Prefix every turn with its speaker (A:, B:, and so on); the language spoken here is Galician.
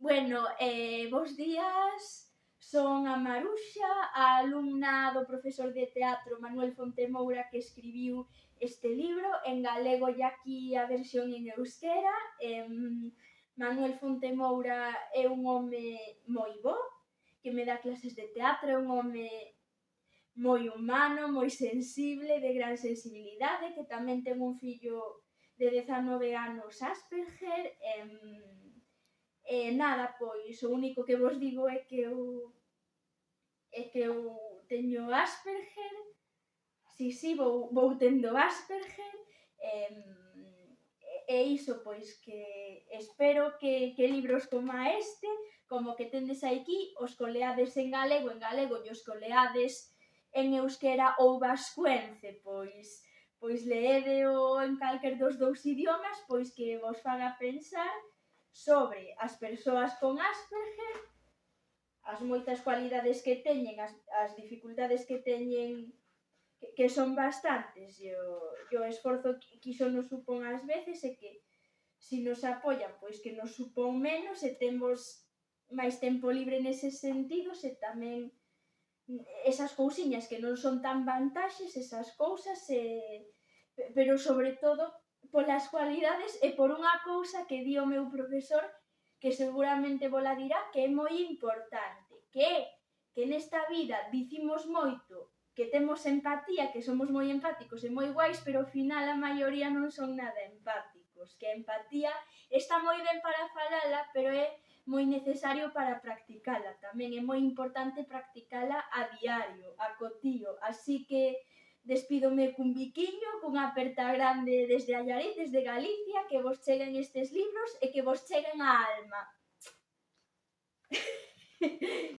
A: Bos días, son a Maruxa, a alumna do profesor de teatro Manuel Fontemoura que escribiu este libro en galego e aquí a versión en euskera. Manuel Fontemoura é un home moi bo, que me dá clases de teatro, é un home moi humano, moi sensible, de gran sensibilidade, que tamén ten un fillo de 19 anos Asperger. Nada, pois o único que vos digo é que eu teño Asperger, si, vou tendo Asperger, e iso, pois que espero que libros coma este, como que tendes aquí, os coleades en galego e os coleades en euskera ou vascuence, pois leédeo en calquer dos dous idiomas, pois que vos faga pensar sobre as persoas con Asperger, as moitas cualidades que teñen, as dificultades que teñen, que son bastantes, e o esforzo que iso nos supón ás veces, e que si nos apoian, pois que nos supón menos, e temos máis tempo libre neses sentidos, e tamén esas cousiñas que non son tan vantaxes, esas cousas, pero sobre todo polas cualidades e por unha cousa que di o meu profesor, que seguramente vola dirá, que é moi importante, que é que nesta vida dicimos moito que temos empatía, que somos moi empáticos e moi guais, pero ao final a maioría non son nada empáticos, que a empatía está moi ben para falala, pero é moi necesario para practicala tamén, é moi importante practicala a diario, a cotío, así que despídome cun biquiño, cunha aperta grande desde Allariz, desde Galicia, que vos cheguen estes libros e que vos cheguen á alma.